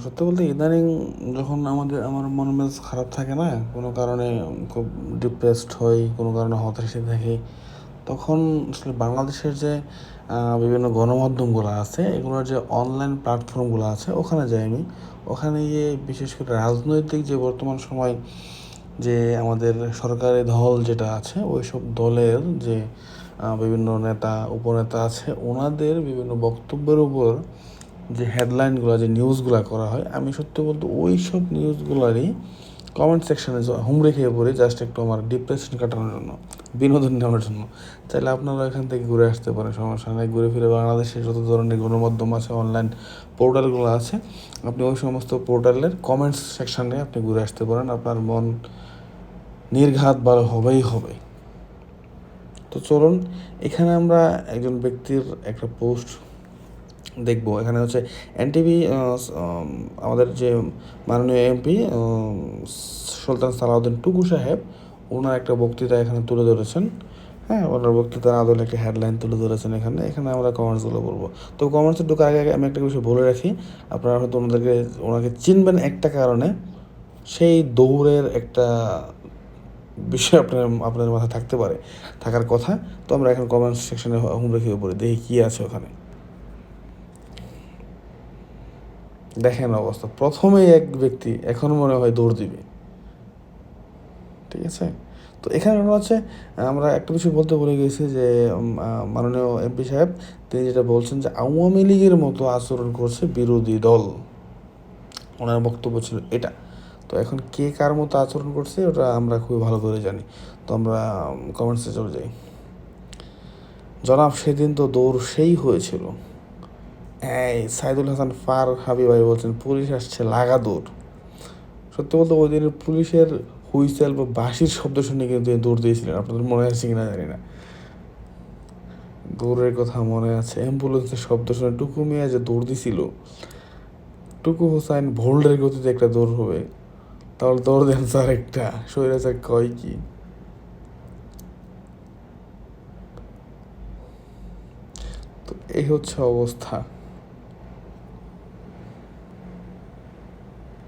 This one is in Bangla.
সত্যি বলতে ইদানিং যখন আমার মন মেজাজ খারাপ থাকে না, কোনো কারণে খুব ডিপ্রেসড হই, কোনো কারণে হতাশে থাকি, তখন আসলে বাংলাদেশের যে বিভিন্ন গণমাধ্যমগুলো আছে, এগুলোর যে অনলাইন প্ল্যাটফর্মগুলো আছে, ওখানে যাই আমি। ওখানে গিয়ে বিশেষ করে রাজনৈতিক যে বর্তমান সময় যে আমাদের সরকারি দল যেটা আছে, ওই সব দলের যে বিভিন্ন নেতা উপনেতা আছে, ওনাদের বিভিন্ন বক্তব্যের উপর যে হেডলাইনগুলো, যে নিউজগুলো করা হয়, আমি সত্যি বলতে ওই সব নিউজগুলোরই কমেন্ট সেকশনে হুমড়ে খেয়ে পড়ি, জাস্ট একটু আমার ডিপ্রেশন কাটানোর জন্য, বিনোদন নেওয়ার জন্য। চাইলে আপনারা এখান থেকে ঘুরে আসতে পারেন, সমস্যা নেই। ঘুরে ফিরে বাংলাদেশের যত ধরনের গণমাধ্যম আছে, অনলাইন পোর্টালগুলো আছে, আপনি ওই সমস্ত পোর্টালের কমেন্টস সেকশনে আপনি ঘুরে আসতে পারেন, আপনার মন নির্ঘাত ভালো হবেই হবে। তো চলুন, এখানে আমরা একজন ব্যক্তির একটা পোস্ট দেখবো। এখানে হচ্ছে এনটিভি, আমাদের যে মাননীয় এমপি সুলতান সালাউদ্দিন টুকু সাহেব, ওনার একটা বক্তৃতা এখানে তুলে ধরেছেন। হ্যাঁ, ওনার বক্তৃতার আদলে একটা হেডলাইন তুলে ধরেছেন এখানে। এখানে আমরা কমেন্টসগুলো করবো। তো কমেন্টসে ঢোকার আগে আমি একটা বিষয় বলে রাখি, আপনারা হয়তো ওনাকে চিনবেন একটা কারণে, সেই দৌড়ের একটা বিষয় আপনাদের মাথায় থাকতে পারে, থাকার কথা। তো আমরা এখন কমেন্ট সেকশনে হুম রেখে পড়ি, দেখি কী আছে ওখানে। দেখেন অবস্থা, প্রথমেই এক ব্যক্তি এখন মনে হয় দৌড় দিবে। ঠিক আছে, তো এখানে মনে হচ্ছে আমরা একটা বিষয় বলতে ভুলে গেছি যে মাননীয় এমপি সাহেব তিনি যেটা বলছেন যে আওয়ামী লীগের মতো আচরণ করছে বিরোধী দল, ওনার বক্তব্য ছিল এটা। তো এখন কে কার মতো আচরণ করছে ওটা আমরা খুবই ভালো করে জানি। তো আমরা কমেন্টসে চলে যাই। জনাব, সেদিন তো দৌড় সেই হয়েছিল। এই সাইদুল হাসান ফার হাবি ভাই বলছেন পুলিশ আসছে লাগা দৌড়। সত্যি বলতে ওই দিনের পুলিশের হুইসেল বা বাঁশির শব্দ শুনে কিন্তু দৌড় দিয়েছিলেন, আপনাদের মনে আছে কিনা জানি না। দৌড়ের কথা মনে আছে, অ্যাম্বুলেন্সের শব্দ শুনে টুকু মিয়া যে দৌড় দিছিল, টুকু হোসাইন ভোল্ডের গতিতে একটা দৌড় হবে, তাহলে দৌড় দেন স্যার একটা, স্বৈরাচার কয় কি। তো এই হচ্ছে অবস্থা।